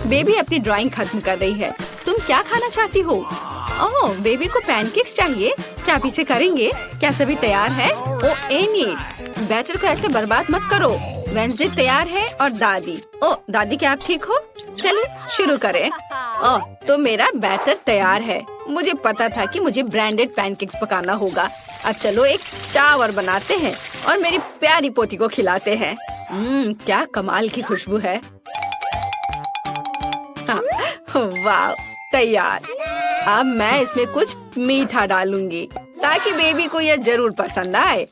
Baby अपनी drawing खत्म कर रही है। तुम क्या खाना चाहती हो? ओह, बेबी को पैनकेक्स चाहिए। क्या आप इसे करेंगे? क्या सभी तैयार है? ओह एनी, बैटर को ऐसे बर्बाद मत करो। वेंसडे तैयार है और दादी। ओह दादी, क्या आप ठीक हो? चलिए शुरू करें। ओह, तो मेरा बैटर तैयार है। मुझे पता था कि मुझे ब्रांडेड पैनकेक्स पकाना होगा। अब चलो एक टावर बनाते हैं और मेरी प्यारी पोती को खिलाते हैं। क्या कमाल की खुशबू है। वाह, तैयार। अब मैं इसमें कुछ मीठा डालूंगी ताकि बेबी को यह जरूर पसंद आए।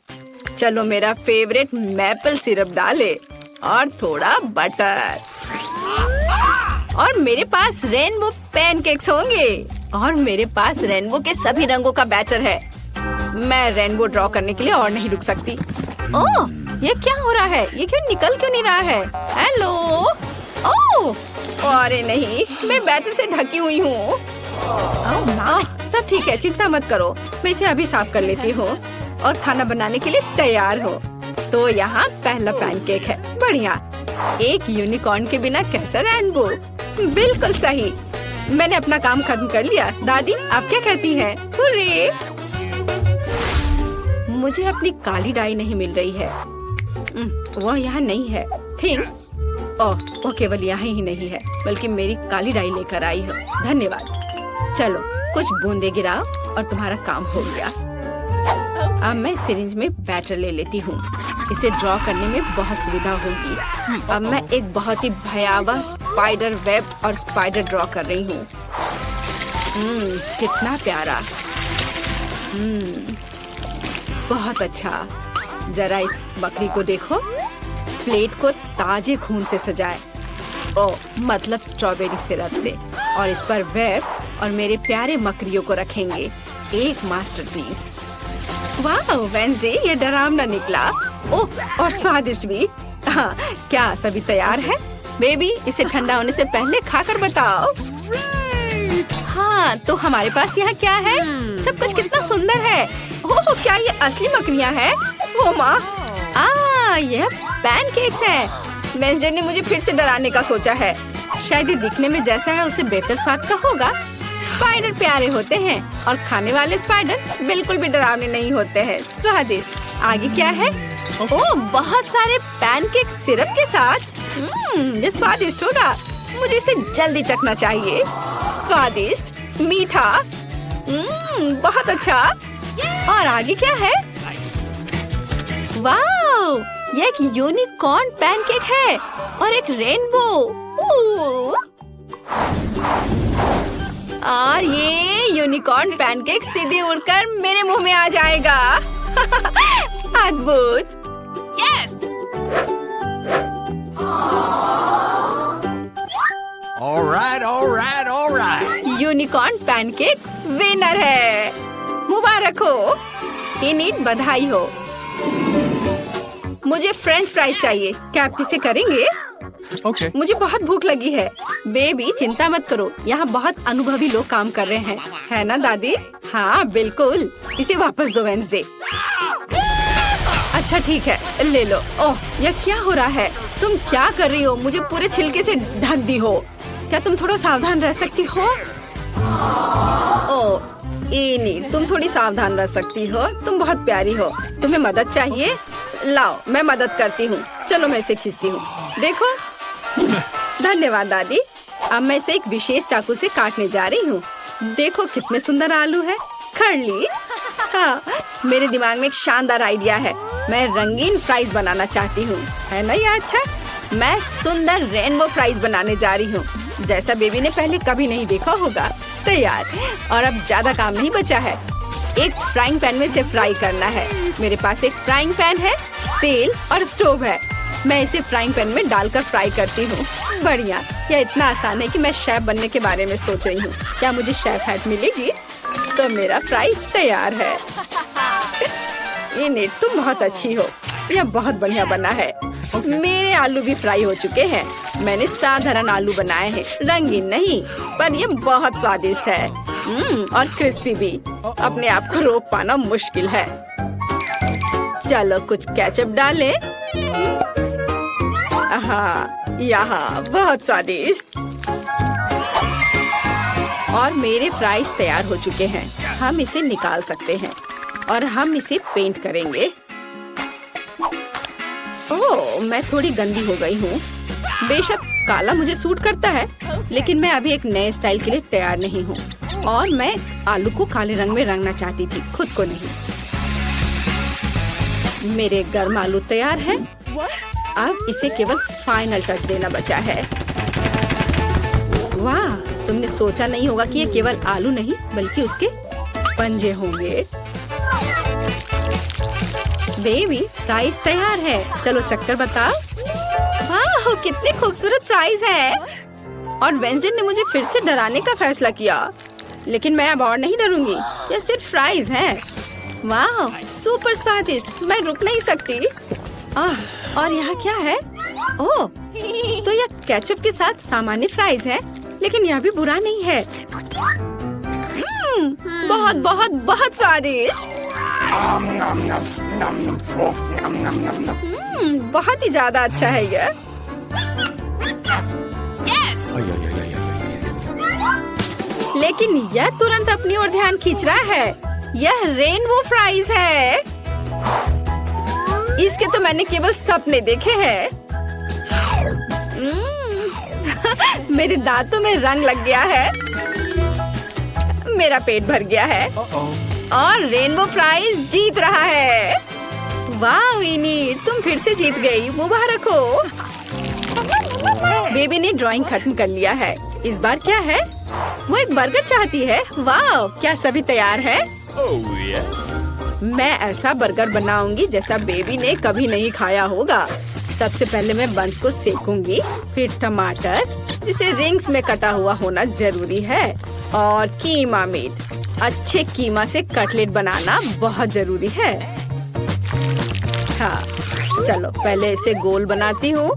चलो मेरा फेवरेट मैपल सिरप डाले और थोड़ा बटर। और मेरे पास रेनबो पैनकेक्स होंगे और मेरे पास रेनबो के सभी रंगों का बैटर है। मैं रेनबो ड्रॉ करने के लिए और नहीं रुक सकती। ओह, ये क्या हो रहा है? ये निकल क्यों नहीं रहा है? हेलो। ओह, अरे नहीं, मैं बैटर से ढकी हुई हूँ। सब ठीक है, चिंता मत करो। मैं इसे अभी साफ कर लेती हूँ और खाना बनाने के लिए तैयार हो। तो यहाँ पहला पैनकेक है। बढ़िया। एक यूनिकॉर्न के बिना कैसा रेनबो? बिल्कुल सही। मैंने अपना काम खत्म कर लिया। दादी, आप क्या कहती हैं? हुर्रे! मुझे अपनी काली डाई नहीं मिल रही है। वह यहाँ नहीं है। थिंक वो केवल यहाँ ही नहीं है, बल्कि मेरी काली डाई लेकर आई है। धन्यवाद। चलो कुछ बूंदे गिराओ और तुम्हारा काम हो गया। अब मैं सिरिंज में बैटर ले लेती हूँ। इसे ड्रॉ करने में बहुत सुविधा होगी। अब मैं एक बहुत ही भयावह स्पाइडर वेब और स्पाइडर ड्रॉ कर रही हूँ। कितना प्यारा। बहुत अच्छा। जरा इस बकरी को देखो। प्लेट को ताजे खून से सजाए। ओह, मतलब स्ट्रॉबेरी सिरप से। और इस पर वेब और मेरे प्यारे मकड़ियों को रखेंगे। एक मास्टरपीस। वाह वेंसडे, ये डरावना निकला। ओह, और स्वादिष्ट भी। हाँ, क्या सभी तैयार है? बेबी, इसे ठंडा होने से पहले खाकर बताओ। हाँ, तो हमारे पास यहाँ क्या है? सब कुछ कितना सुंदर है। ओह, क्या ये असली मकड़ियाँ हैं? ओ माँ, यह पैनकेक्स है। वेंसडे ने मुझे फिर से डराने का सोचा है। शायद ये दिखने में जैसा है उससे बेहतर स्वाद का होगा। स्पाइडर प्यारे होते हैं और खाने वाले स्पाइडर बिल्कुल भी डरावने नहीं होते हैं। स्वादिष्ट। आगे क्या है? ओह, बहुत सारे पैनकेक सिरप के साथ। ये स्वादिष्ट होगा। मुझे इसे जल्दी चखना चाहिए। स्वादिष्ट, मीठा। बहुत अच्छा। और आगे क्या है? वाओ, ये एक यूनिकॉर्न पैनकेक है और एक रेनबो। और ये यूनिकॉर्न पैनकेक सीधे उड़कर मेरे मुंह में आ जाएगा। अद्भुत। Yes. All right. Unicorn pancake winner है। मुबारक हो। इनिट, बधाई हो। मुझे फ्रेंच फ्राइज चाहिए। क्या आप इसे करेंगे? Okay. मुझे बहुत भूख लगी है। बेबी, चिंता मत करो, यहाँ बहुत अनुभवी लोग काम कर रहे हैं। है ना दादी? हाँ बिल्कुल। इसे वापस दो वेंसडे। अच्छा ठीक है, ले लो। ओह, यह क्या हो रहा है? तुम क्या कर रही हो? मुझे पूरे छिलके से ढक दी हो। क्या तुम थोड़ा सावधान रह सकती हो? ओह इनी, तुम थोड़ी सावधान रह सकती हो। तुम बहुत प्यारी हो। तुम्हें मदद चाहिए? लाओ, मैं मदद करती हूँ। चलो मैं इसे खींचती हूँ। देखो। धन्यवाद दादी। अब मैं इसे एक विशेष चाकू से काटने जा रही हूँ। देखो कितने सुंदर आलू है। खरली। हाँ, मेरे दिमाग में एक शानदार आइडिया है। मैं रंगीन फ्राइज बनाना चाहती हूँ। है ना ये अच्छा? मैं सुंदर रेनबो फ्राइज बनाने जा रही हूँ, जैसा बेबी ने पहले कभी नहीं देखा होगा। तैयार। और अब ज्यादा काम नहीं बचा है। एक फ्राइंग पैन में इसे फ्राई करना है। मेरे पास एक फ्राइंग पैन है, तेल और स्टोव है। मैं इसे फ्राइंग पैन में डालकर फ्राई करती हूँ। बढ़िया। यह इतना आसान है कि मैं शेफ बनने के बारे में सोच रही हूँ। क्या मुझे शेफ हैट मिलेगी? तो मेरा फ्राइज तैयार है। इनिट, तुम बहुत अच्छी हो। यह बहुत बढ़िया बना है। मेरे आलू भी फ्राई हो चुके हैं। मैंने साधारण आलू बनाए हैं, रंगीन नहीं, पर ये बहुत स्वादिष्ट है। और क्रिस्पी भी। अपने आप को रोक पाना मुश्किल है। चलो कुछ केचप डालें। हाँ, यहाँ बहुत स्वादिष्ट। और मेरे फ्राइज तैयार हो चुके हैं। हम इसे निकाल सकते हैं और हम इसे पेंट करेंगे। ओह, मैं थोड़ी गंदी हो गई हूँ। बेशक काला मुझे सूट करता है, लेकिन मैं अभी एक नए स्टाइल के लिए तैयार नहीं हूँ और मैं आलू को काले रंग में रंगना चाहती थी, खुद को नहीं। मेरे गर्म आलू तैयार है। अब इसे केवल फाइनल टच देना बचा है। वाह, तुमने सोचा नहीं होगा कि ये केवल आलू नहीं बल्कि उसके पंजे होंगे। बेबी, फ्राइज तैयार है। चलो चक्कर बताओ। वाह, कितने खूबसूरत फ्राइज हैं। और वेंसडे ने मुझे फिर से डराने का फैसला किया, लेकिन मैं अब और नहीं डरूंगी। ये सिर्फ फ्राइज हैं। वाह, सुपर स्वादिष्ट, मैं रुक नहीं सकती। और यहाँ क्या है? ओह, तो यह केचप के साथ सामान्य फ्राइज है, लेकिन यह भी बुरा नहीं है। बहुत बहुत बहुत स्वादिष्ट। बहुत ही ज्यादा अच्छा है यह। लेकिन यह तुरंत अपनी ओर ध्यान खींच रहा है। यह रेनबो फ्राइज है। इसके तो मैंने केवल सपने देखे हैं। मेरे दांतों में रंग लग गया है। मेरा पेट भर गया है और रेनबो फ्राइज जीत रहा है। वाह विनी, तुम फिर से जीत गई, मुबारक हो। बेबी ने ड्राइंग खत्म कर लिया है। इस बार क्या है? वो एक बर्गर चाहती है। वाह, क्या सभी तैयार है? मैं ऐसा बर्गर बनाऊंगी जैसा बेबी ने कभी नहीं खाया होगा। सबसे पहले मैं बंस को सेकूंगी, फिर टमाटर जिसे रिंग्स में कटा हुआ होना जरूरी है, और कीमा मीट। अच्छे कीमा से कटलेट बनाना बहुत जरूरी है। हाँ, चलो पहले इसे गोल बनाती हूँ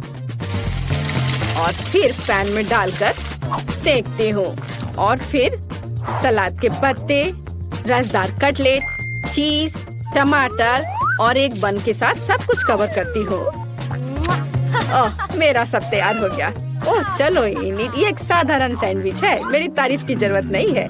और फिर पैन में डालकर सेकती हूँ, और फिर सलाद के पत्ते, रसदार कटलेट, चीज, टमाटर और एक बन के साथ सब कुछ कवर करती हूँ। ओह, मेरा सब तैयार हो गया। ओह चलो इनिट, ये एक साधारण सैंडविच है, मेरी तारीफ की जरूरत नहीं है।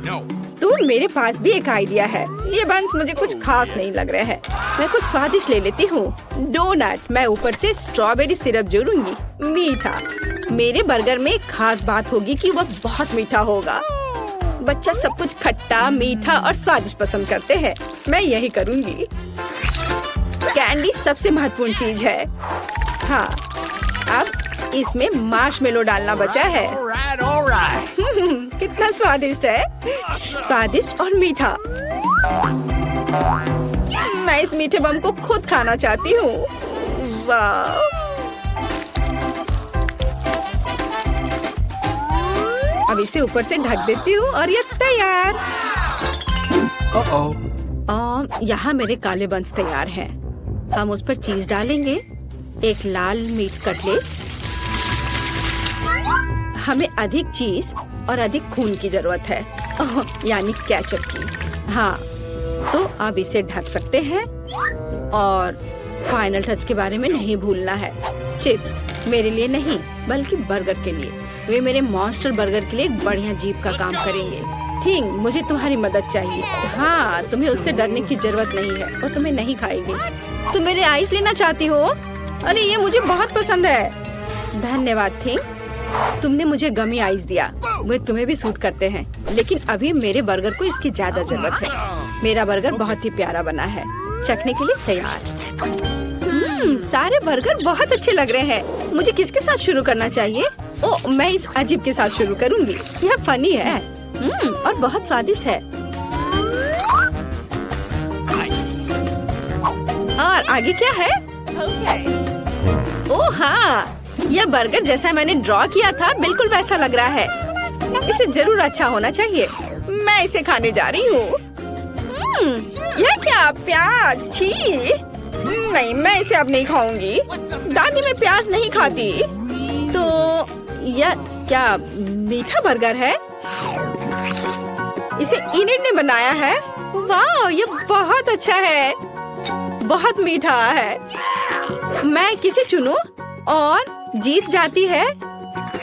तो मेरे पास भी एक आइडिया है। ये बंस मुझे कुछ खास नहीं लग रहा है। मैं कुछ स्वादिष्ट ले लेती हूँ। डोनट। मैं ऊपर से स्ट्रॉबेरी सिरप जोड़ूंगी। मीठा। मेरे बर्गर में एक खास बात होगी कि वह बहुत मीठा होगा। बच्चा सब कुछ खट्टा, मीठा और स्वादिष्ट पसंद करते हैं। मैं यही करूँगी। कैंडी सबसे महत्वपूर्ण चीज है। हाँ, अब इसमें मार्शमेलो डालना बचा है। कितना स्वादिष्ट है। स्वादिष्ट और मीठा। मैं इस मीठे बम को खुद खाना चाहती हूँ। वाह, अब इसे ऊपर से ढक देती हूँ और ये तैयार। यहाँ मेरे काले बंस तैयार हैं। हम उस पर चीज डालेंगे, एक लाल मीट कटलेट। हमें अधिक चीज और अधिक खून की जरूरत है, यानी केचप की। हाँ, तो अब इसे ढक सकते हैं और फाइनल टच के बारे में नहीं भूलना है। चिप्स मेरे लिए नहीं बल्कि बर्गर के लिए। वे मेरे मॉन्स्टर बर्गर के लिए एक बढ़िया जीप का काम करेंगे। ठीक, मुझे तुम्हारी मदद चाहिए। हाँ, तुम्हें उससे डरने की जरूरत नहीं है, वो तुम्हें नहीं खाएगी। तुम मेरे आइस लेना चाहती हो? अरे ये मुझे बहुत पसंद है। धन्यवाद थिंग, तुमने मुझे गमी आइस दिया। वे तुम्हें भी सूट करते हैं, लेकिन अभी मेरे बर्गर को इसकी ज्यादा जरूरत है। मेरा बर्गर बहुत ही प्यारा बना है, चखने के लिए तैयार। सारे बर्गर बहुत अच्छे लग रहे हैं। मुझे किसके साथ शुरू करना चाहिए? ओह, मैं इस अजीब के साथ शुरू करूंगी। यह फनी है और बहुत स्वादिष्ट है। और आगे क्या है? ओह हाँ, यह बर्गर जैसा मैंने ड्रॉ किया था बिल्कुल वैसा लग रहा है। इसे जरूर अच्छा होना चाहिए। मैं इसे खाने जा रही हूँ। यह क्या, प्याज? छी, नहीं, मैं इसे अब नहीं खाऊंगी। दादी मैं प्याज नहीं खाती। तो यह क्या मीठा बर्गर है? इसे इनिट ने बनाया है। वाह, ये बहुत अच्छा है, बहुत मीठा है। मैं किसे चुनूं? और जीत जाती है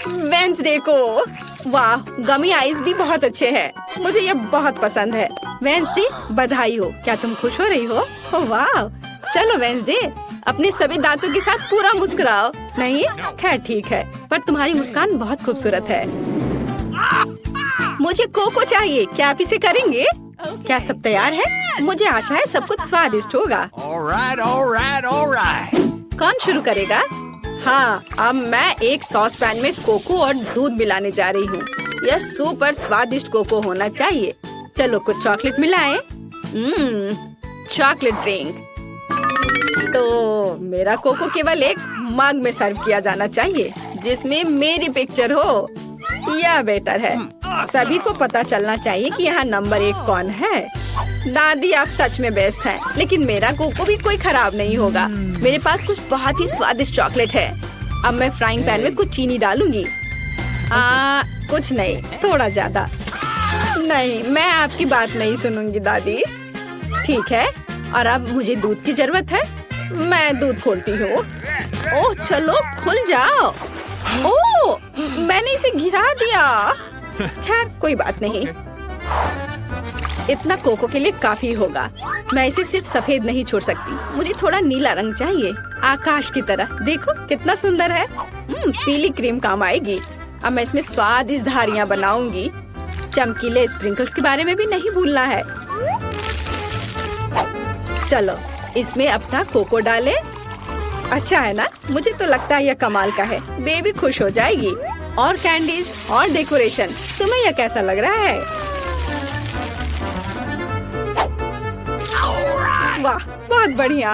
वेंसडे को। वाह, गमी आइस भी बहुत अच्छे हैं। मुझे ये बहुत पसंद है। वेंसडे, बधाई हो। क्या तुम खुश हो रही हो? वाह, चलो वेंसडे, अपने सभी दांतों के साथ पूरा मुस्कुराओ। नहीं? खैर ठीक है, पर तुम्हारी मुस्कान बहुत खूबसूरत है। मुझे कोको चाहिए। क्या आप इसे करेंगे? क्या सब तैयार है? मुझे आशा है सब कुछ स्वादिष्ट होगा। all right. कौन शुरू करेगा? हाँ, अब मैं एक सॉस पैन में कोको और दूध मिलाने जा रही हूँ। यह सुपर स्वादिष्ट कोको होना चाहिए। चलो कुछ चॉकलेट मिलाएं। Chocolate drink. तो मेरा कोको केवल एक मग में सर्व किया जाना चाहिए जिसमें मेरी पिक्चर हो। यह बेहतर है। सभी को पता चलना चाहिए कि यहाँ नंबर 1 कौन है। दादी, आप सच में बेस्ट हैं, लेकिन मेरा कोको भी कोई खराब नहीं होगा। मेरे पास कुछ बहुत ही स्वादिष्ट चॉकलेट है। अब मैं फ्राइंग पैन में कुछ चीनी डालूंगी। कुछ नहीं, थोड़ा ज्यादा। नहीं, मैं आपकी बात नहीं सुनूंगी दादी। ठीक है, और अब मुझे दूध की जरूरत है। मैं दूध खोलती हूँ। ओह चलो, खुल जाओ। ओह, मैंने इसे गिरा दिया। खैर कोई बात नहीं, इतना कोको के लिए काफी होगा। मैं इसे सिर्फ सफेद नहीं छोड़ सकती, मुझे थोड़ा नीला रंग चाहिए, आकाश की तरह। देखो कितना सुंदर है। पीली क्रीम काम आएगी। अब मैं इसमें स्वादिष्ट धारियाँ बनाऊंगी। चमकीले स्प्रिंकल्स के बारे में भी नहीं भूलना है। चलो इसमें अपना कोको डालें। अच्छा है ना? मुझे तो लगता है यह कमाल का है। बेबी खुश हो जाएगी। और कैंडीज और डेकोरेशन। तुम्हें यह कैसा लग रहा है? वाह, बहुत बढ़िया।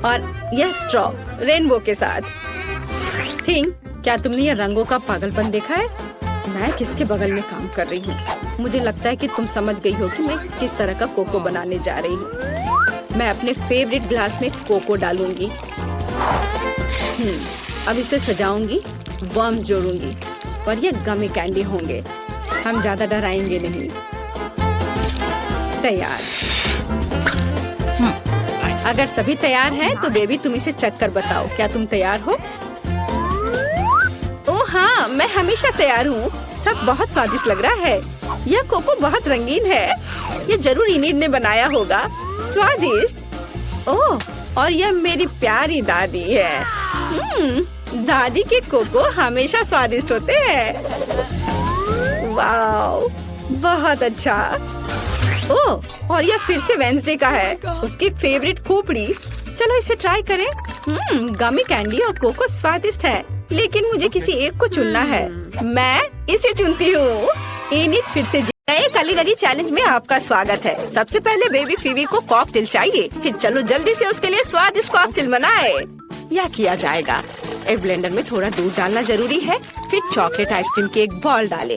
और यह स्ट्रॉ रेनबो के साथ। थिंक, क्या तुमने यह रंगों का पागलपन देखा है? मैं किसके बगल में काम कर रही हूँ? मुझे लगता है कि तुम समझ गई हो कि मैं किस तरह का कोको बनाने जा रही हूँ। मैं अपने फेवरेट ग्लास में कोको डालूंगी। अब इसे सजाऊंगी, वर्म्स जोड़ूंगी और ये गमी कैंडी होंगे। हम ज्यादा डराएंगे नहीं। तैयार। अगर सभी तैयार हैं तो बेबी तुम इसे चख कर बताओ। क्या तुम तैयार हो? ओह हाँ, मैं हमेशा तैयार हूँ। सब बहुत स्वादिष्ट लग रहा है। यह कोको बहुत रंगीन है। ये जरूर इनिड ने बनाया होगा। स्वादिष्ट। ओह, और यह मेरी प्यारी दादी है। दादी के कोको हमेशा स्वादिष्ट होते हैं। वाओ, बहुत अच्छा। ओह, और यह फिर से वेंसडे का है। उसकी फेवरेट खोपड़ी। चलो इसे ट्राई करें। गमी कैंडी और कोको स्वादिष्ट है, लेकिन मुझे किसी एक को चुनना है। मैं इसे चुनती हूँ। इनिड फिर से नए कलीगरी चैलेंज में आपका स्वागत है। सबसे पहले बेबी फीवी को कॉकटेल चाहिए। फिर चलो जल्दी से उसके लिए स्वादिष्ट कॉकटेल बनाए। यह किया जाएगा। एक ब्लेंडर में थोड़ा दूध डालना जरूरी है। फिर चॉकलेट आइसक्रीम की एक बॉल डालें।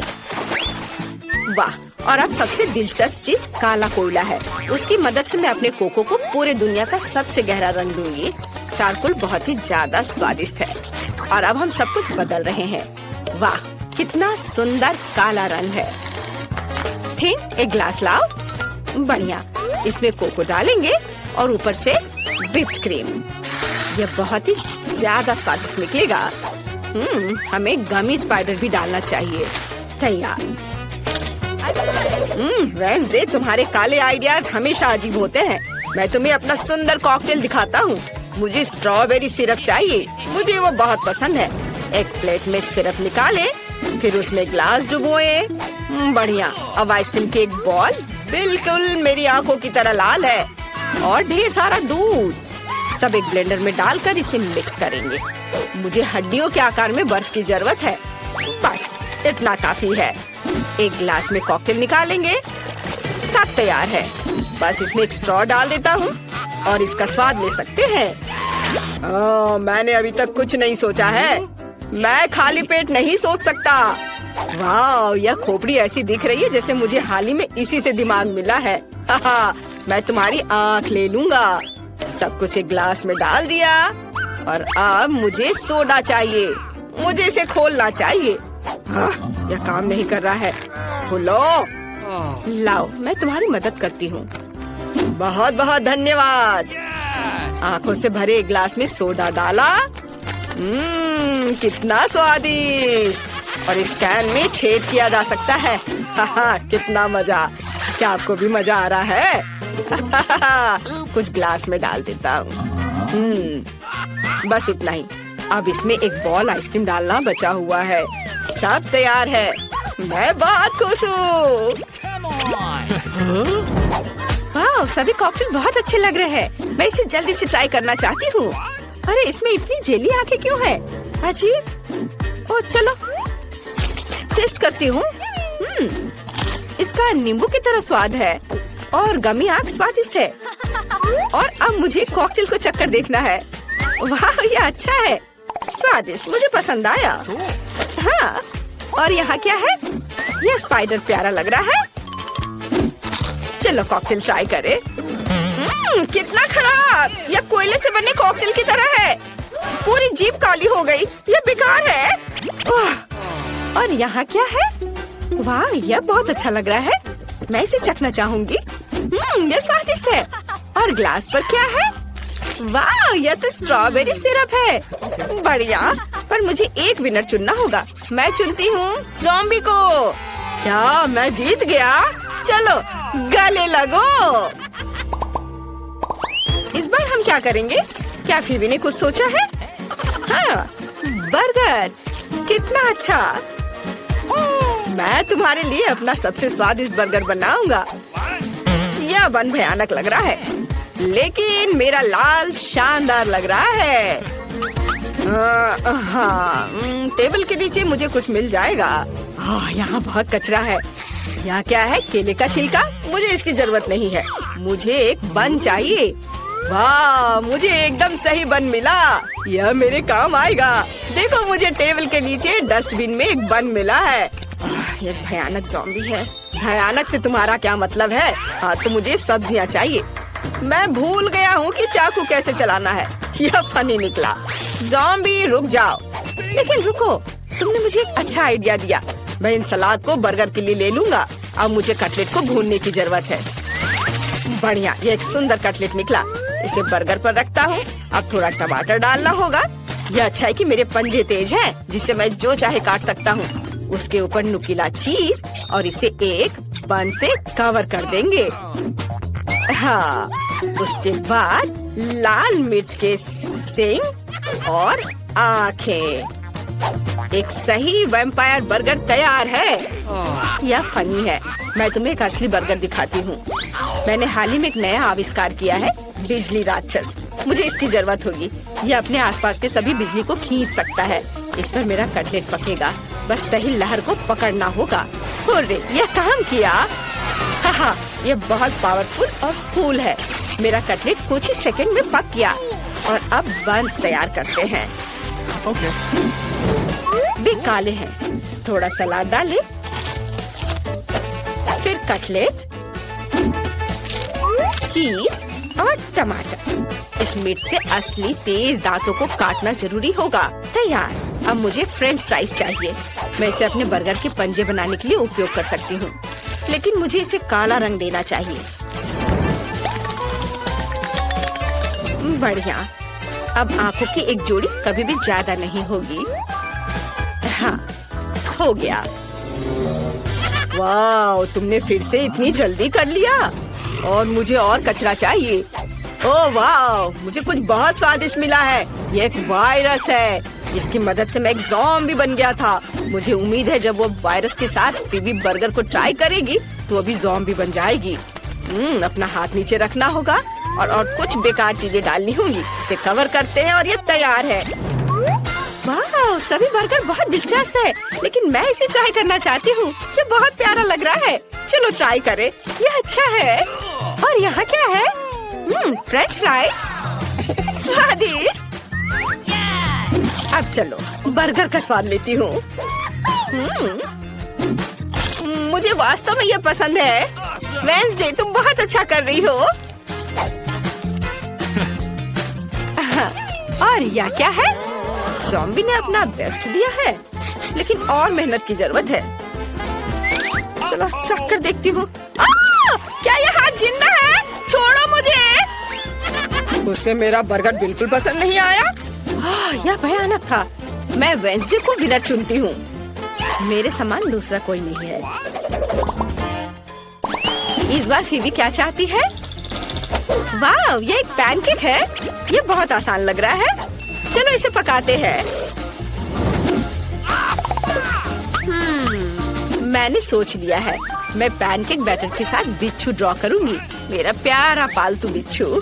वाह, और अब सबसे दिलचस्प चीज काला कोयला है। उसकी मदद से मैं अपने कोको को पूरे दुनिया का सबसे गहरा रंग दूंगी। चारकोल बहुत ही ज्यादा स्वादिष्ट है। और अब हम सब कुछ बदल रहे हैं। वाह, कितना सुंदर काला रंग है। ठीक, एक ग्लास लाओ। बढ़िया, इसमें कोको डालेंगे और ऊपर से व्हिप्ड क्रीम। यह बहुत ही ज्यादा स्वादिष्ट निकलेगा। हमें गमी स्पाइडर भी डालना चाहिए। तैयार। वेंसडे, तुम्हारे काले आइडियाज हमेशा अजीब होते हैं। मैं तुम्हें अपना सुंदर कॉकटेल दिखाता हूँ। मुझे स्ट्रॉबेरी सिरप चाहिए। मुझे वो बहुत पसंद है। एक प्लेट में सिरप निकाले, फिर उसमें ग्लास डुबोए। बढ़िया। अब आइसक्रीम की एक बॉल बिल्कुल मेरी आंखों की तरह लाल है। और ढेर सारा दूध। सब एक ब्लेंडर में डालकर इसे मिक्स करेंगे। मुझे हड्डियों के आकार में बर्फ की जरूरत है। बस इतना काफी है। एक गिलास में कॉकटेल निकालेंगे। सब तैयार है। बस इसमें एक स्ट्रॉ डाल देता हूँ और इसका स्वाद ले सकते हैं। मैंने अभी तक कुछ नहीं सोचा है। मैं खाली पेट नहीं सोच सकता। वाह, यह खोपड़ी ऐसी दिख रही है जैसे मुझे हाल ही में इसी से दिमाग मिला है। मैं तुम्हारी आँख ले लूंगा। सब कुछ एक ग्लास में डाल दिया और अब मुझे सोडा चाहिए। मुझे इसे खोलना चाहिए। यह काम नहीं कर रहा है। खोलो। लाओ, मैं तुम्हारी मदद करती हूँ। बहुत बहुत धन्यवाद। आंखों से भरे एक ग्लास में सोडा डाला। कितना स्वादिष्ट। और इस कैन में छेद किया जा सकता है। कितना मजा! क्या आपको भी मजा आ रहा है? कुछ ग्लास में डाल देता हूँ। बस इतना ही। अब इसमें एक बॉल आइसक्रीम डालना बचा हुआ है। सब तैयार है। मैं बहुत खुश हूँ। वाह, सभी कॉकटेल बहुत अच्छे लग रहे हैं। मैं इसे जल्दी से ट्राई करना चाहती हूँ। अरे इसमें इतनी जेली आंखें क्यों है? अजीब। ओ चलो टेस्ट करती हूँ। इसका नींबू की तरह स्वाद है और गमी आंख स्वादिष्ट है। और अब मुझे कॉकटेल को चक्कर देखना है। वाह, ये अच्छा है, स्वादिष्ट, मुझे पसंद आया। हाँ, और यहाँ क्या है? यह स्पाइडर प्यारा लग रहा है। चलो कॉकटेल ट्राई करें। कितना खराब! यह कोयले से बने कॉकटेल की तरह है। पूरी जीभ काली हो गई। यह बेकार है। और यहाँ क्या है? वाह, यह बहुत अच्छा लग रहा है। मैं इसे चखना चाहूंगी। यह स्वादिष्ट है। और ग्लास पर क्या है? वाह, यह तो स्ट्रॉबेरी सिरप है। बढ़िया, पर मुझे एक विनर चुनना होगा। मैं चुनती हूँ ज़ॉम्बी को। क्या मैं जीत गया? चलो गले लगो। इस बार हम क्या करेंगे? क्या फीबी ने कुछ सोचा है? हाँ, बर्गर। कितना अच्छा! मैं तुम्हारे लिए अपना सबसे स्वादिष्ट बर्गर बनाऊंगा। यह बन भयानक लग रहा है, लेकिन मेरा लाल शानदार लग रहा है। हाँ, टेबल के नीचे मुझे कुछ मिल जाएगा। यहाँ बहुत कचरा है। यहाँ क्या है? केले का छिलका। मुझे इसकी जरूरत नहीं है। मुझे एक बन चाहिए। वाह, मुझे एकदम सही बन मिला। यह मेरे काम आएगा। देखो, मुझे टेबल के नीचे डस्टबिन में एक बन मिला है। यह भयानक ज़ॉम्बी है। भयानक से तुम्हारा क्या मतलब है? हाँ, तो मुझे सब्जियाँ चाहिए। मैं भूल गया हूँ कि चाकू कैसे चलाना है। यह फनी निकला। ज़ॉम्बी रुक जाओ। लेकिन रुको, तुमने मुझे एक अच्छा आइडिया दिया। मैं इन सलाद को बर्गर के लिए ले लूंगा। अब मुझे कटलेट को भूनने की जरूरत है। बढ़िया, ये एक सुंदर कटलेट निकला। इसे बर्गर पर रखता हूँ। अब थोड़ा टमाटर डालना होगा। यह अच्छा है कि मेरे पंजे तेज हैं, जिससे मैं जो चाहे काट सकता हूँ। उसके ऊपर नुकीला चीज और इसे एक बन से कवर कर देंगे। हाँ, उसके बाद लाल मिर्च के सींग और आँखें। एक सही वैम्पायर बर्गर तैयार है। यह फनी है। मैं तुम्हें एक असली बर्गर दिखाती हूँ। मैंने हाल ही में एक नया आविष्कार किया है, बिजली राक्षस। मुझे इसकी जरूरत होगी। यह अपने आसपास के सभी बिजली को खींच सकता है। इस पर मेरा कटलेट पकेगा। बस सही लहर को पकड़ना होगा। हुर्रे, यह काम किया। हाँ, यह बहुत पावरफुल और कूल है। मेरा कटलेट कुछ ही सेकंड में पक गया। और अब बंस तैयार करते हैं। भी काले हैं। थोड़ा सलाद डालें, फिर कटलेट, चीज और टमाटर। इस मीट से असली तेज दांतों को काटना जरूरी होगा। तैयार। अब मुझे फ्रेंच फ्राइज चाहिए। मैं इसे अपने बर्गर के पंजे बनाने के लिए उपयोग कर सकती हूँ, लेकिन मुझे इसे काला रंग देना चाहिए। बढ़िया। अब आंखों की एक जोड़ी कभी भी ज्यादा नहीं होगी। हाँ, हो गया। वाह, तुमने फिर से इतनी जल्दी कर लिया। और मुझे और कचरा चाहिए। ओह वाह, मुझे कुछ बहुत स्वादिष्ट मिला है। ये एक वायरस है, जिसकी मदद से मैं एक ज़ॉम्बी बन गया था। मुझे उम्मीद है जब वो वायरस के साथ फीबी बर्गर को ट्राई करेगी तो अभी ज़ॉम्बी बन जाएगी। अपना हाथ नीचे रखना होगा और कुछ बेकार चीजें डालनी होंगी। इसे कवर करते हैं और ये तैयार है। वाह, सभी बर्गर बहुत दिलचस्प है, लेकिन मैं इसे ट्राई करना चाहती हूँ। ये बहुत प्यारा लग रहा है। चलो ट्राई करें। ये अच्छा है। और यहाँ क्या है? French fry. स्वादिष्ट। अब चलो बर्गर का स्वाद लेती हूँ। मुझे वास्तव में ये पसंद है। वेंसडे, तुम बहुत अच्छा कर रही हो। और यह क्या है? ज़ॉम्बी ने अपना बेस्ट दिया है, लेकिन और मेहनत की जरूरत है। चलो चख कर देखती हूँ। क्या यह हाथ जिंदा है? छोड़ो मुझे। उसे मेरा बर्गर बिल्कुल पसंद नहीं आया। यह भयानक था। मैं वेंसडे को विनर चुनती हूँ। मेरे समान दूसरा कोई नहीं है। इस बार फीबी क्या चाहती है? वाह, ये एक पैनकेक है। ये बहुत आसान लग रहा है। चलो इसे पकाते हैं। मैंने सोच लिया है, मैं पैनकेक बैटर के साथ बिच्छू ड्रॉ करूंगी। मेरा प्यारा पालतू बिच्छू।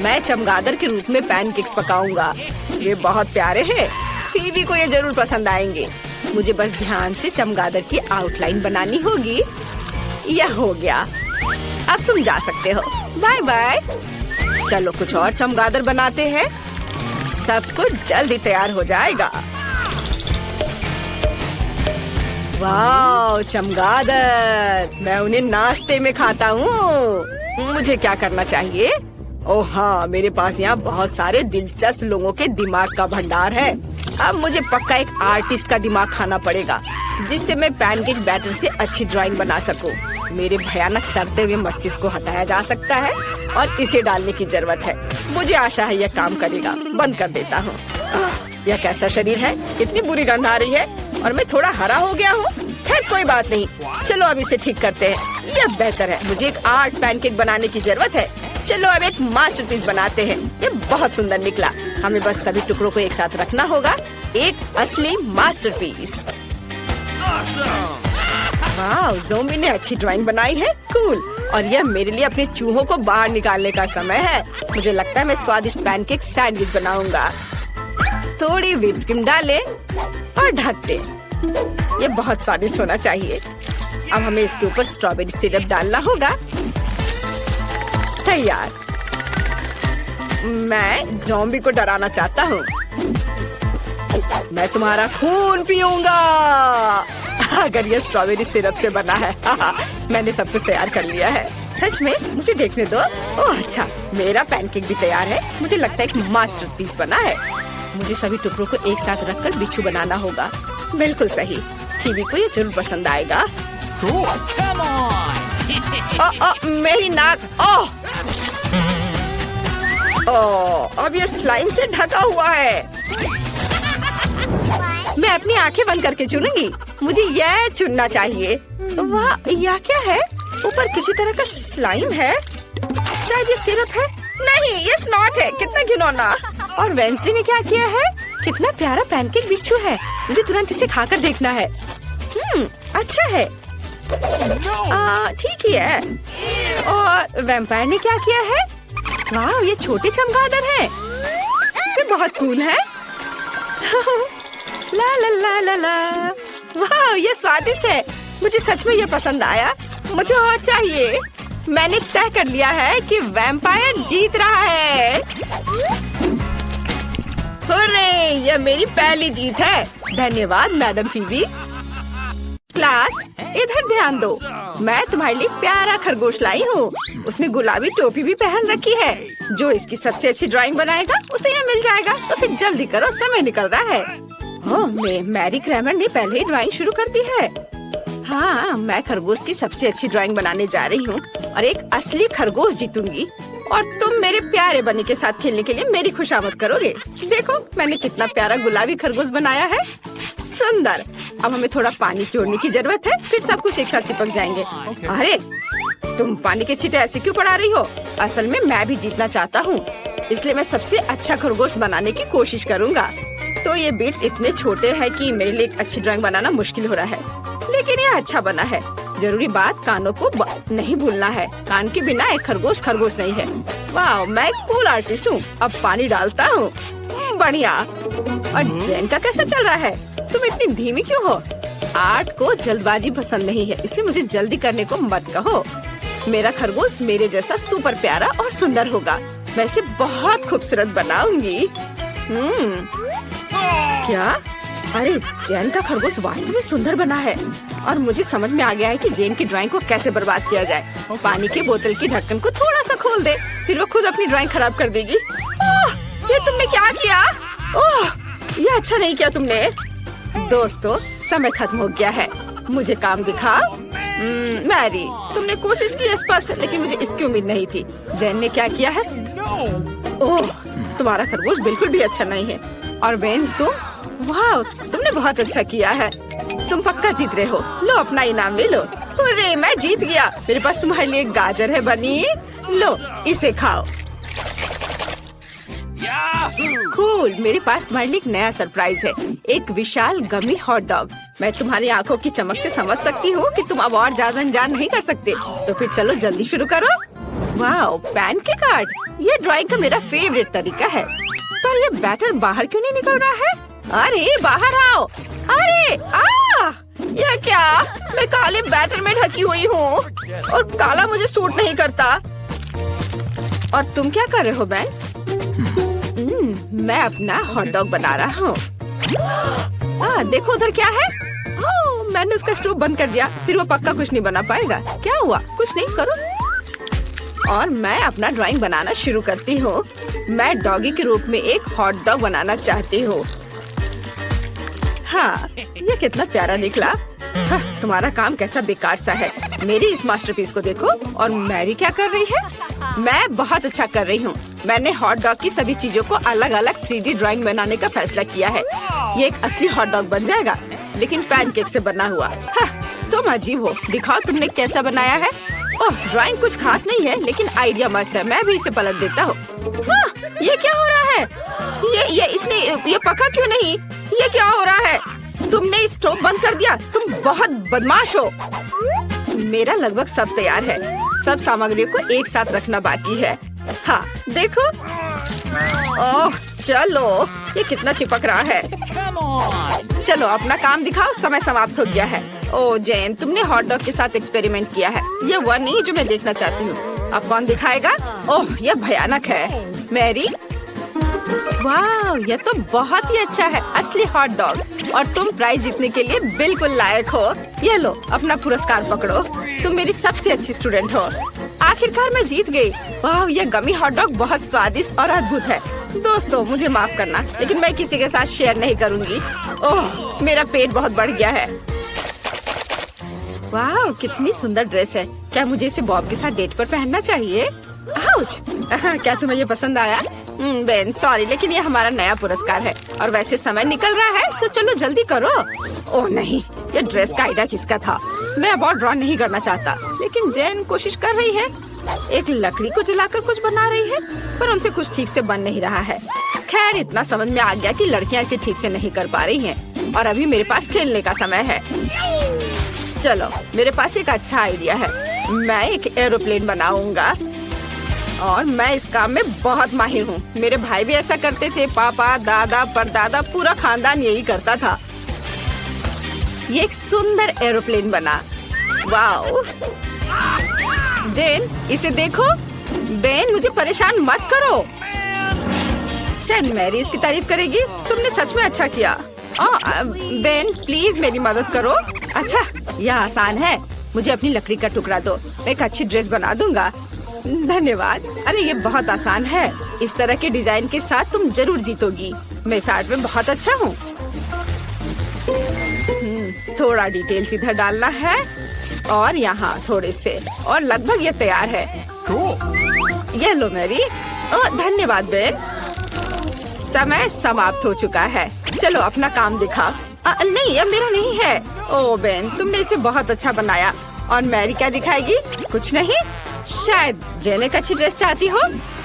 मैं चमगादड़ के रूप में पैनकेक्स पकाऊंगा। ये बहुत प्यारे हैं। फीबी को ये जरूर पसंद आएंगे। मुझे बस ध्यान से चमगादड़ की आउटलाइन बनानी होगी। यह हो गया। अब तुम जा सकते हो। Bye bye. चलो कुछ और चमगादड़ बनाते हैं। सब कुछ जल्दी तैयार हो जाएगा। वाह, चमगादड़! मैं उन्हें नाश्ते में खाता हूँ। मुझे क्या करना चाहिए? ओह हाँ, मेरे पास यहाँ बहुत सारे दिलचस्प लोगों के दिमाग का भंडार है। अब मुझे पक्का एक आर्टिस्ट का दिमाग खाना पड़ेगा, जिससे मैं पैनकेक बैटर से अच्छी ड्राइंग बना सकूं। मेरे भयानक सड़ते हुए मस्तिष्क को हटाया जा सकता है और इसे डालने की जरूरत है। मुझे आशा है यह काम करेगा। बंद कर देता हूँ। यह कैसा शरीर है? इतनी बुरी गंध आ रही है और मैं थोड़ा हरा हो गया हूँ। खैर कोई बात नहीं, चलो अब इसे ठीक करते हैं। यह बेहतर है। मुझे एक आर्ट पैनकेक बनाने की जरूरत है। चलो अब एक मास्टरपीस बनाते हैं। ये बहुत सुंदर निकला। हमें बस सभी टुकड़ों को एक साथ रखना होगा। एक असली मास्टरपीस। वाह, ज़ोंबी ने अच्छी ड्राइंग बनाई है। कूल। और यह मेरे लिए अपने चूहों को बाहर निकालने का समय है। मुझे लगता है मैं स्वादिष्ट पैनकेक सैंडविच बनाऊंगा। थोड़ी व्हिप क्रीम डालें और ढक दें। ये बहुत स्वादिष्ट होना चाहिए। अब हमें इसके ऊपर स्ट्रॉबेरी सिरप डालना होगा। तैयार। मैं ज़ॉम्बी को डराना चाहता हूँ। मैं तुम्हारा खून पीऊंगा। अगर ये स्ट्रॉबेरी सिरप से बना है। मैंने सब कुछ तैयार कर लिया है। सच में? मुझे देखने दो। ओह अच्छा, मेरा पैनकेक भी तैयार है। मुझे लगता है एक मास्टरपीस बना है। मुझे सभी टुकड़ों को एक साथ रखकर बिच्छू बनाना होगा। बिल्कुल सही। फीबी को ये जरूर पसंद आएगा। Come on! मेरी नाक। अब ये स्लाइम से ढका हुआ है। मैं अपनी आंखें बंद करके चुनूंगी। मुझे यह चुनना चाहिए। वाह, यह क्या है? ऊपर किसी तरह का स्लाइम है। शायद ये सिरप है। नहीं, ये स्नॉट है। कितना घिनौना। और वेंसडे ने क्या किया है? कितना प्यारा पैनकेक बिच्छू है। मुझे तुरंत इसे खाकर देखना है। अच्छा है। ठीक ही है। और वैम्पायर ने क्या किया है? वाह, ये छोटे चमगादड़ हैं। ये बहुत कूल है। ला ला ला ला ला। वाह, ये स्वादिष्ट है। मुझे सच में ये पसंद आया। मुझे और चाहिए। मैंने तय कर लिया है कि वैम्पायर जीत रहा है। हुर्रे, यह मेरी पहली जीत है। धन्यवाद मैडम फीबी। क्लास, इधर ध्यान दो। मैं तुम्हारे लिए प्यारा खरगोश लाई हूँ। उसने गुलाबी टोपी भी पहन रखी है। जो इसकी सबसे अच्छी ड्राइंग बनाएगा उसे ये मिल जाएगा। तो फिर जल्दी करो, समय निकल रहा है। मैरी क्रैमर ने पहले ही ड्राइंग शुरू कर दी है। हाँ, मैं खरगोश की सबसे अच्छी ड्राइंग बनाने जा रही हूँ और एक असली खरगोश जीतूंगी। और तुम मेरे प्यारे बनी के साथ खेलने के लिए मेरी खुशामद करोगे। देखो, मैंने कितना प्यारा गुलाबी खरगोश बनाया है। सुंदर। अब हमें थोड़ा पानी जोड़ने की जरूरत है, फिर सब कुछ एक साथ चिपक जाएंगे। अरे, तुम पानी के छींटे ऐसे क्यों पड़ा रही हो? असल में मैं भी जीतना चाहता हूँ, इसलिए मैं सबसे अच्छा खरगोश बनाने की कोशिश करूँगा। तो ये बीट्स इतने छोटे हैं कि मेरे लिए एक अच्छी ड्राइंग बनाना मुश्किल हो रहा है, लेकिन ये अच्छा बना है। जरूरी बात, कानों को नहीं भूलना है। कान के बिना एक खरगोश खरगोश नहीं है। वाह, मैं एक कूल आर्टिस्ट हूँ। अब पानी डालता हूँ। बढ़िया। और जैन का कैसा चल रहा है? तुम इतनी धीमी क्यों हो? आर्ट को जल्दबाजी पसंद नहीं है, इसलिए मुझे जल्दी करने को मत कहो। मेरा खरगोश मेरे जैसा सुपर प्यारा और सुंदर होगा। मैं इसे बहुत खूबसूरत बनाऊंगी। क्या? अरे, जैन का खरगोश वास्तव में सुंदर बना है और मुझे समझ में आ गया है कि जैन की ड्राइंग को कैसे बर्बाद किया जाए। पानी के बोतल की ढक्कन को थोड़ा सा खोल दे, फिर वो खुद अपनी ड्राइंग खराब कर देगी। ये तुमने क्या किया? ये अच्छा नहीं किया तुमने। दोस्तों, समय खत्म हो गया है। मुझे काम दिखाओ। मैरी, तुमने कोशिश की स्पष्ट, लेकिन मुझे इसकी उम्मीद नहीं थी। जैन ने क्या किया है? तुम्हारा खरगोश बिल्कुल भी अच्छा नहीं है। और बेन, तुम वाह, तुमने बहुत अच्छा किया है। तुम पक्का जीत रहे हो। लो अपना इनाम ले लो। अरे मैं जीत गया। मेरे पास तुम्हारे लिए एक गाजर है बनी। लो इसे खाओ। कूल, मेरे पास तुम्हारे लिए एक नया सरप्राइज है। एक विशाल गमी हॉट डॉग। मैं तुम्हारी आंखों की चमक से समझ सकती हूँ कि तुम अब और ज्यादा इंतजार नहीं कर सकते। तो फिर चलो जल्दी शुरू करो। वाओ, पैन के कार्ड। ये ड्राइंग का मेरा फेवरेट तरीका है। पर ये बैटर बाहर क्यों नहीं निकल रहा है? अरे बाहर आओ। अरे ये क्या? मैं काले बैटर में ढकी हुई हूँ और काला मुझे सूट नहीं करता। और तुम क्या कर रहे हो बैन? मैं अपना हॉट डॉग बना रहा हूँ। देखो उधर क्या है। मैंने उसका स्टोव बंद कर दिया। फिर वो पक्का कुछ नहीं बना पाएगा। क्या हुआ? कुछ नहीं, करो। और मैं अपना ड्राइंग बनाना शुरू करती हूँ। मैं डॉगी के रूप में एक हॉट डॉग बनाना चाहती हूँ। हाँ, ये कितना प्यारा निकला। हाँ, तुम्हारा काम कैसा बेकार सा है। मेरी इस मास्टरपीस को देखो। और मैरी क्या कर रही है? मैं बहुत अच्छा कर रही हूँ। मैंने हॉट डॉग की सभी चीजों को अलग अलग 3D ड्राइंग बनाने का फैसला किया है। ये एक असली हॉट डॉग बन जाएगा, लेकिन पैनकेक से बना हुआ। हाँ, तुम अजीब हो। दिखाओ तुमने कैसा बनाया है। ओह, ड्राइंग कुछ खास नहीं है, लेकिन आइडिया मस्त है। मैं भी इसे पलट देता हूँ। हाँ, ये क्या हो रहा है? ये पका क्यों नहीं? ये क्या हो रहा है? तुमने स्टोव बंद कर दिया। तुम बहुत बदमाश हो। मेरा लगभग सब तैयार है। सब सामग्रियों को एक साथ रखना बाकी है। हाँ, देखो। ओह, चलो, ये कितना चिपक रहा है। चलो अपना काम दिखाओ। समय समाप्त हो गया है। ओह जैन, तुमने हॉट डॉग के साथ एक्सपेरिमेंट किया है। ये वह नहीं जो मैं देखना चाहती हूँ। अब कौन दिखाएगा? ओह, यह भयानक है। मैरी, वाह, यह तो बहुत ही अच्छा है। असली हॉट डॉग। और तुम प्राइज जीतने के लिए बिल्कुल लायक हो। ये लो अपना पुरस्कार पकड़ो। तुम मेरी सबसे अच्छी स्टूडेंट हो। आखिरकार मैं जीत गई। वाह, यह गमी हॉट डॉग बहुत स्वादिष्ट और अद्भुत है। दोस्तों मुझे माफ करना, लेकिन मैं किसी के साथ शेयर नहीं करूँगी। ओह, मेरा पेट बहुत बढ़ गया है। वाह, कितनी सुंदर ड्रेस है। क्या मुझे इसे बॉब के साथ डेट पर पहनना चाहिए? आउच! क्या तुम्हें ये पसंद आया? बेन सॉरी, लेकिन ये हमारा नया पुरस्कार है और वैसे समय निकल रहा है, तो चलो जल्दी करो। ओह नहीं, ये ड्रेस का आइडिया किसका था? मैं अब और ड्रॉ नहीं करना चाहता, लेकिन जैन कोशिश कर रही है। एक लकड़ी को जलाकर कुछ बना रही है, पर उनसे कुछ ठीक से बन नहीं रहा है। खैर, इतना समझ में आ गया कि लड़कियां इसे ठीक से नहीं कर पा रही हैं और अभी मेरे पास खेलने का समय है। चलो, मेरे पास एक अच्छा आइडिया है। मैं एक एरोप्लेन बनाऊंगा और मैं इस काम में बहुत माहिर हूँ। मेरे भाई भी ऐसा करते थे। पापा, दादा, परदादा, पूरा खानदान यही करता था। ये एक सुंदर एरोप्लेन बना। वाओ! जेन, इसे देखो। बेन, मुझे परेशान मत करो। शायद मैरी इसकी तारीफ करेगी। तुमने सच में अच्छा किया। बेन, प्लीज मेरी मदद करो। अच्छा, यह आसान है। मुझे अपनी लकड़ी का टुकड़ा दो, मैं एक अच्छी ड्रेस बना दूंगा। धन्यवाद। अरे ये बहुत आसान है। इस तरह के डिजाइन के साथ तुम जरूर जीतोगी। मैं इस आर्ट में बहुत अच्छा हूँ। थोड़ा डिटेल्स इधर डालना है और यहाँ थोड़े से, और लगभग ये तैयार है। ये लो मैरी। धन्यवाद बेन। समय समाप्त हो चुका है। चलो अपना काम दिखा। नहीं, यह मेरा नहीं है। ओ बेन, तुमने इसे बहुत अच्छा बनाया। और मैरी क्या दिखाएगी? कुछ नहीं। शायद जेन एक अच्छी ड्रेस चाहती हो।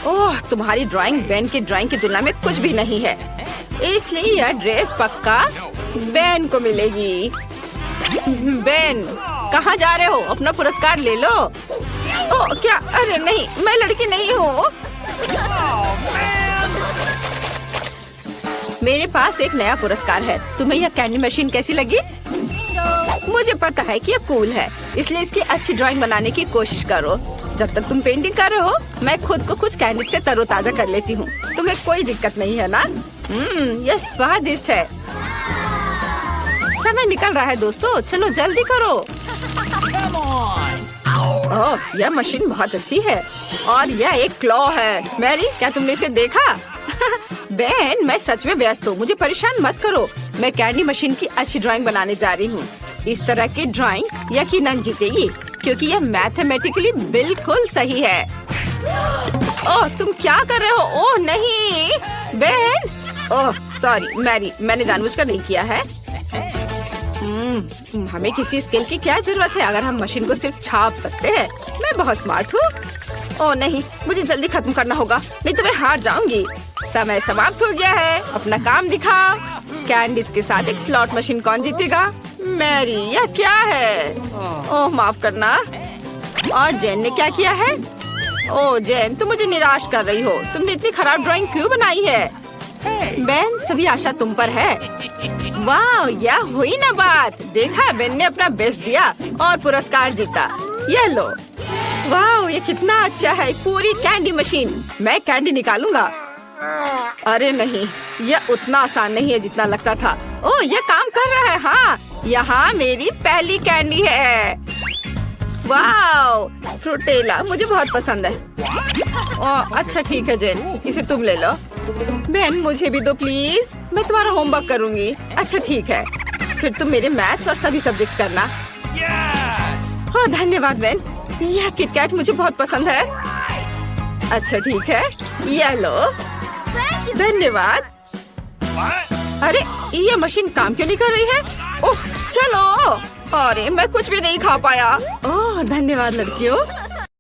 ओह, तुम्हारी ड्राइंग बेन की ड्राइंग की तुलना में कुछ भी नहीं है, इसलिए यह ड्रेस पक्का बेन को मिलेगी। बेन, कहाँ जा रहे हो? अपना पुरस्कार ले लो। ओह क्या? अरे नहीं, मैं लड़की नहीं हूँ। मेरे पास एक नया पुरस्कार है। तुम्हें यह कैंडी मशीन कैसी लगी? मुझे पता है कि यह कूल है, इसलिए इसकी अच्छी ड्राइंग बनाने की कोशिश करो। जब तक तुम पेंटिंग कर रहे हो, मैं खुद को कुछ कैंडी से तरोताजा कर लेती हूँ। तुम्हें कोई दिक्कत नहीं है ना? यह स्वादिष्ट है। समय निकल रहा है दोस्तों, चलो जल्दी करो। ओह, यह मशीन बहुत अच्छी है और यह एक क्लॉ है। मैरी, क्या तुमने इसे देखा? बेन, मैं सच में व्यस्त हूँ, मुझे परेशान मत करो। मैं कैंडी मशीन की अच्छी ड्राइंग बनाने जा रही हूँ। इस तरह की ड्राइंग यकीनन जीतेगी, क्योंकि यह मैथमेटिकली बिल्कुल सही है। ओह, तुम क्या कर रहे हो? ओह नहीं, बेन। ओह सॉरी मैरी, मैंने जानबूझकर नहीं किया है। हमें किसी स्किल की क्या जरूरत है अगर हम मशीन को सिर्फ छाप सकते हैं। मैं बहुत स्मार्ट हूँ। ओह नहीं, मुझे जल्दी खत्म करना होगा, नहीं तो मैं हार जाऊंगी। समय समाप्त हो गया है, अपना काम दिखाओ। कैंडीज के साथ एक स्लॉट मशीन कौन जीतेगा? मैरी, यह क्या है? ओह माफ करना। और जेन ने क्या किया है? ओह जेन, तुम मुझे निराश कर रही हो। तुमने इतनी खराब ड्राइंग क्यों बनाई है? बेन, सभी आशा तुम पर है। वाह, यह हुई ना बात। देखा, बेन ने अपना बेस्ट दिया और पुरस्कार जीता। ये लो। वाह, ये कितना अच्छा है, पूरी कैंडी मशीन। मैं कैंडी निकालूंगा। अरे नहीं, यह उतना आसान नहीं है जितना लगता था। ओह, यह काम कर रहा है। हाँ, यहाँ मेरी पहली कैंडी है। वाह, फ्रूटेला मुझे बहुत पसंद है। ओह अच्छा ठीक है जेन, इसे तुम ले लो। बेन, मुझे भी दो प्लीज, मैं तुम्हारा होमवर्क करूंगी। अच्छा ठीक है, फिर तुम मेरे मैथ्स और सभी सब्जेक्ट करना। ओह धन्यवाद बेन, यह किटकैट मुझे बहुत पसंद है। अच्छा ठीक है, ये लो। धन्यवाद। अरे ये मशीन काम क्यों नहीं कर रही है? ओह चलो। अरे मैं कुछ भी नहीं खा पाया। ओह धन्यवाद लड़कियों।